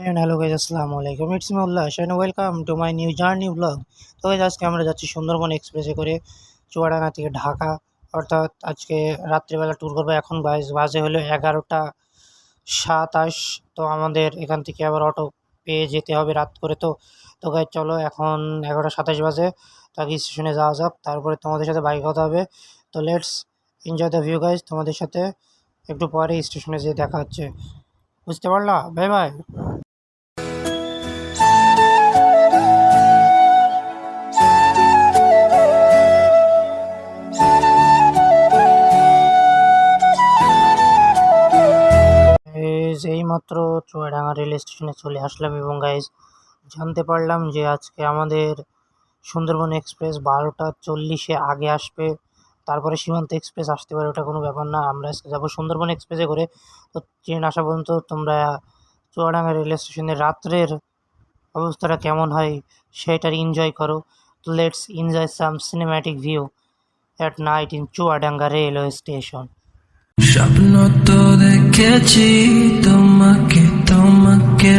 And hello guys, আসসালামু আলাইকুম। It's me উল্লাস and welcome to my new journey vlog। তো guys আজকে আমরা যাচ্ছি সুন্দরবন এক্সপ্রেসে করে চুয়াডাঙ্গা থেকে ঢাকা। অর্থাৎ আজকে রাত্রিবেলা ট্যুর করবো। এখন বাজে হলো 11টা 27। তো আমাদের এখান থেকে আবার অটো পেয়ে যেতে হবে রাত করে। তো গাইজ চলো, এখন 11টা 27 বাজে। তো আগে স্টেশনে যাওয়া যাক, তারপরে তোমাদের সাথে বাইক কথা হবে। তো let's enjoy the view guys. তোমাদের সাথে একটু পরে স্টেশনে যেয়ে দেখা হচ্ছে। বুঝতে পারলা? Bye bye. এইমাত্র চুয়াডাঙ্গা রেল স্টেশনে চলে আসলাম এবং গাইজ জানতে পারলাম যে আজকে আমাদের সুন্দরবন এক্সপ্রেস 12টা 40-এ আগে আসবে। তারপরে সীমান্ত এক্সপ্রেস আসতে পারে, ওটা কোনো ব্যাপার না। আমরা আজকে যাবো সুন্দরবন এক্সপ্রেসে করে। তো ট্রেন আসা পর্যন্ত তোমরা চুয়াডাঙ্গা রেল স্টেশনে রাত্রের অবস্থাটা কেমন হয় সেটার এনজয় করো। তো let's enjoy some cinematic view at night in Chuadanga railway station. স্বপ্ন তো দেখেছি তোমাকে তোমাকে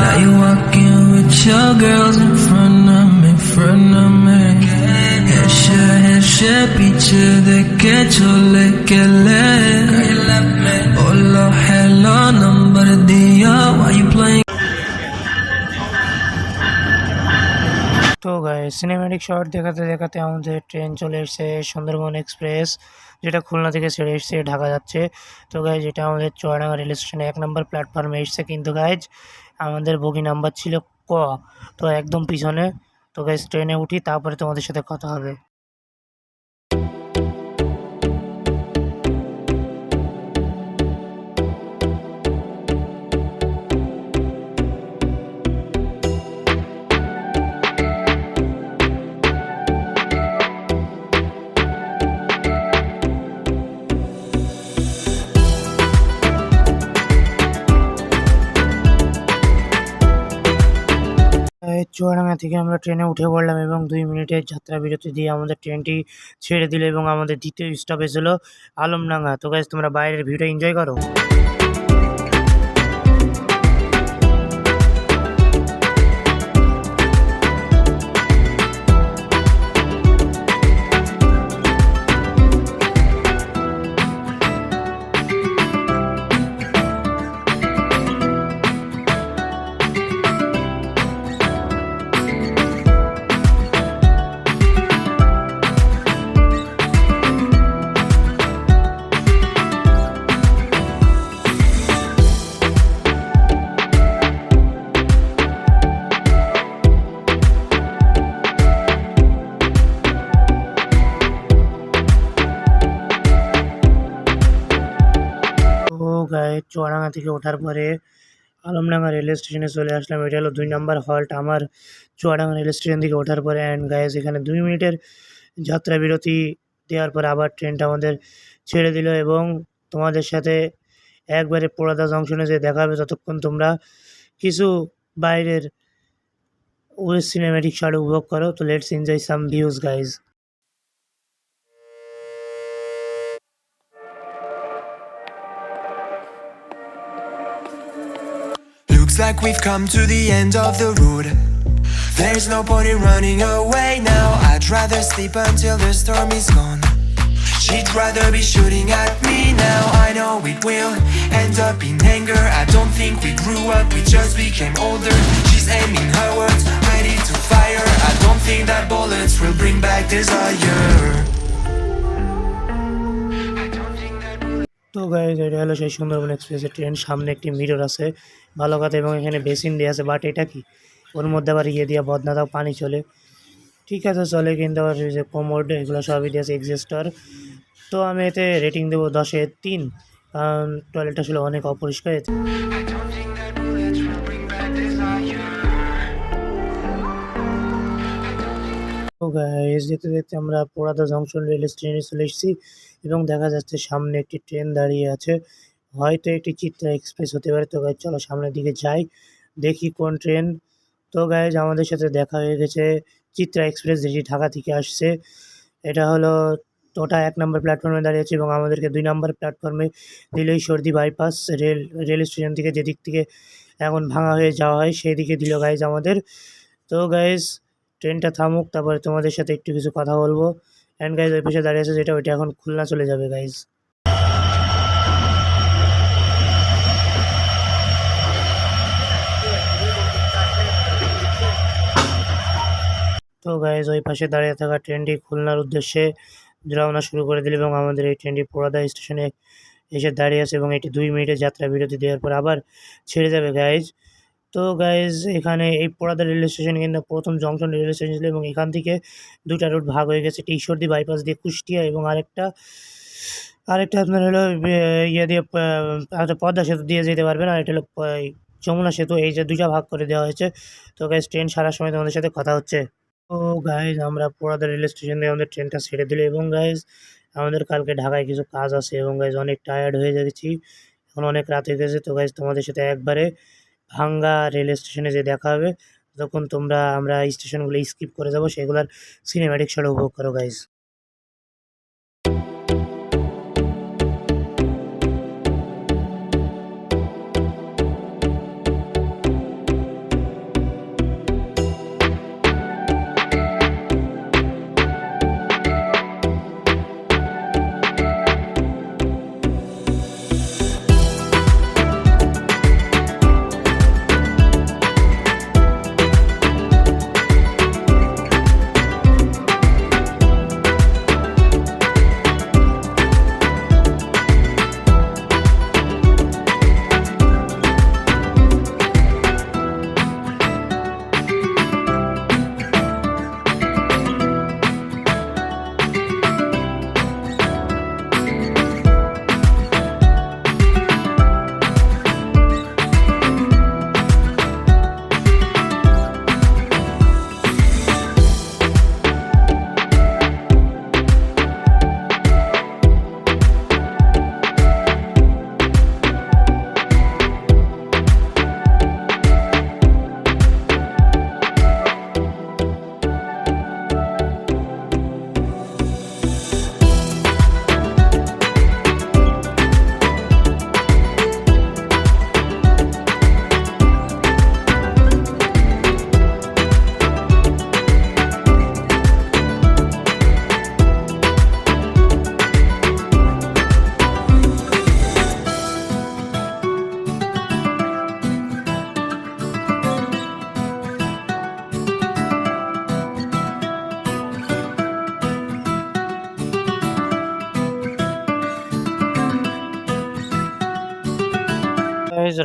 Now you walking with your girls in front of me হেসে হেসে পিছে দেখে চলে গেলে বললো hello number দিয়া why you playing তো গাইস সিনেম্যাটিক শট দেখাতে দেখাতে আমাদের ট্রেন চলে এসেছে সুন্দরবন এক্সপ্রেস, যেটা খুলনা থেকে ছেড়ে এসেছে ঢাকা যাচ্ছে। তো গাইজ এটা আমাদের চুয়াডাঙ্গা রেল স্টেশনে 1 নম্বর প্ল্যাটফর্মে এসেছে, কিন্তু গাইজ আমাদের বগি নাম্বার ছিল ক, তো একদম পিছনে। তো গাইজ ট্রেনে উঠি, তারপরে তোমাদের সাথে কথা হবে। চুয়াডাঙ্গা থেকে আমরা ট্রেনে উঠে পড়লাম এবং 2 মিনিটের যাত্রা বিরতি দিয়ে আমাদের ট্রেনটি ছেড়ে দিল এবং আমাদের দ্বিতীয় স্টপেজ হলো আলমডাঙ্গা। তো গাইজ তোমরা বাইরের ভিউটা এনজয় করো। তো গাইজ চুয়াডাঙ্গা থেকে ওঠার পরে আলমডাঙ্গা রেলওয়ে স্টেশনে চলে আসলাম। এটা হলো 2 নম্বর হল্ট আমার চুয়াডাঙ্গা রেল স্টেশন থেকে ওঠার পরে। অ্যান্ড গাইজ এখানে 2 মিনিটের যাত্রা বিরতি দেওয়ার পরে আবার ট্রেনটা আমাদের ছেড়ে দিল এবং তোমাদের সাথে একবারে পোড়াদা জংশনে যে দেখা হবে, ততক্ষণ তোমরা কিছু বাইরের ওয়েস্ট সিনেম্যাটিক শট উপভোগ করো। তো let's enjoy some views guys. Looks like we've come to the end of the road. There's no point in running away now. I'd rather sleep until the storm is gone. She'd rather be shooting at me now. I know it will end up in anger. I don't think we grew up, we just became older. She's aiming her words, ready to fire. I don't think that bullets will bring back desire. তো guys এটা হলো সেই সুন্দরবন এক্সপ্রেসের train. সামনে একটি mirror আছে ভালো কথা, এবং এখানে বেসিন দিয়ে আছে, বাট এটা কি ওর মধ্যে আবার ইয়ে দিয়ে বদনা দাও পানি চলে, ঠিক আছে চলে, কিন্তু আবার যে কোমোড এগুলো সবই দিয়েছে এক্সস্টার। তো আমি এতে রেটিং দেবো 10-এ 3, কারণ টয়লেট আসলে অনেক অপরিষ্কার। তো গাইজ দেখতে দেখতে আমরা পোড়াদা জংশন রেল স্টেশনে চলে এসেছি এবং দেখা যাচ্ছে সামনে একটি ট্রেন দাঁড়িয়ে আছে, হয়তো একটি চিত্রা এক্সপ্রেস হতে পারে। তো গাইজ চলো সামনের দিকে যাই, দেখি কোন ট্রেন। তো গাইজ আমাদের সাথে দেখা হয়ে গেছে চিত্রা এক্সপ্রেস, যেটি ঢাকা থেকে আসছে। এটা হলো ওটা 1 নম্বর প্ল্যাটফর্মে দাঁড়িয়েছে এবং আমাদেরকে 2 নম্বর প্ল্যাটফর্মে দিল ঈশ্বরদী বাইপাস রেল স্টেশন থেকে, যেদিক থেকে এখন ভাঙা হয়ে যাওয়া হয় সেই দিকে দিল গাইজ আমাদের। তো গাইজ ট্রেনটা থামুক, তারপরে তোমাদের সাথে একটু কিছু কথা বলবো। অ্যান্ড গাইজ ওই পাশে দাঁড়িয়ে আছে যেটা, ওইটা এখন খুলনা চলে যাবে গাইজ। তো গাইজ ওই পাশে দাঁড়িয়ে থাকা ট্রেনটি খুলনার উদ্দেশ্যে রওনা শুরু করে দিল এবং আমাদের এই ট্রেনটি পোড়াদা স্টেশনে এসে দাঁড়িয়ে আছে এবং এটি 2 মিনিটের যাত্রা বিরতি দেওয়ার পর আবার ছেড়ে যাবে গাইজ। তো গাইজ এখানে এই পোড়াদা রেলওয়ে স্টেশন কিন্তু প্রথম জংশন রেলওয়ে স্টেশন ছিল এবং এখান থেকে 2টা রুট ভাগ হয়ে গেছে, ঈশ্বরদী বাইপাস দিয়ে কুষ্টিয়া এবং আরেকটা আপনার হলো ইয়ে দিয়ে একটা পদ্মা সেতু দিয়ে যেতে পারবেন, আর এটা হলো যমুনা সেতু। এই যে 2টা ভাগ করে দেওয়া হয়েছে। তো গাইজ ট্রেন ছাড়ার সময় তোমাদের সাথে কথা হচ্ছে। তো গাইজ আমরা পোড়াদা রেল স্টেশন থেকে আমাদের ট্রেনটা ছেড়ে দিল এবং গাইজ আমাদের কালকে ঢাকায় কিছু কাজ আছে এবং গাইজ অনেক টায়ার্ড হয়ে যাচ্ছি, এখন অনেক রাত হয়ে গেছে। তো গাইজ তোমাদের সাথে একবারে ভাঙ্গা রেল স্টেশনে যে দেখা হবে, তখন আমরা স্টেশনগুলো স্কিপ করে যাব, সেগুলোর সিনেম্যাটিক শট উপভোগ করো গাইজ।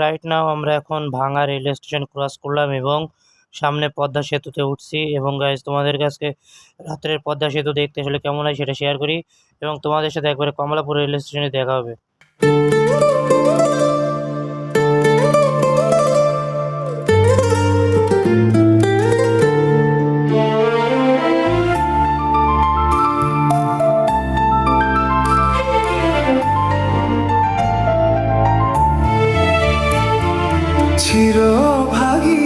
রাইট নাও আমরা এখন ভাঙা রেলওয়ে স্টেশন ক্রস করলাম এবং সামনে পদ্মা সেতুতে উঠছি এবং গাইজ তোমাদের কাছে রাত্রের পদ্মা সেতু দেখতে আসলে কেমন হয় সেটা শেয়ার করি এবং তোমাদের সাথে একবারে কমলাপুর রেলওয়ে স্টেশনে দেখা হবে। চিরভাগী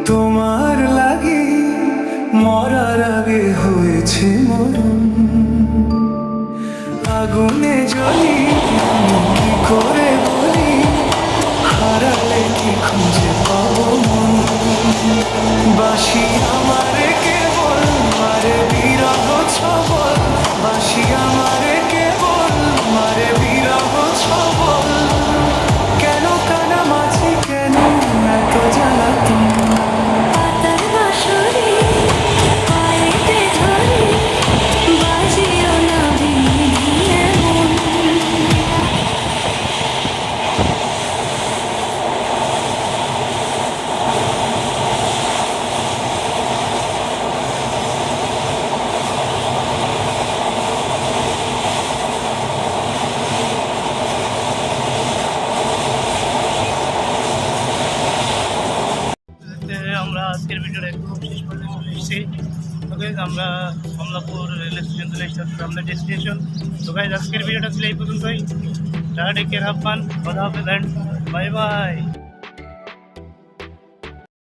তোমার লাগি মরার আগে হয়েছে মরণ, আগুনে জ্বলি কি করে বলি, হারালে কি খুঁজে পাবো মন, বাসি আমারে কেবল মারে বিরহ ছবল, বাসি আমারে কেবল মারে বিরহ ছবল, কেন কানা মাছি কেন এত জ্বালাতন, পাতার বাঁশরি পায়েতে ধরে বাজিও না বিধিয়ে মন। আমরা আজকের ভিডিওটা একদম শেষ পর্যন্ত চলে এসেছি। তো গাইজ আমরা কমলাপুর রেল স্টেশন চলে এসেছি, আমাদের ডেস্টিনেশন। তো গাইজ আজকের ভিডিওটা ছিল এই পর্যন্তই। Tata, take care, have fun, খোদা হাফেজ এন্ড বাই বাই।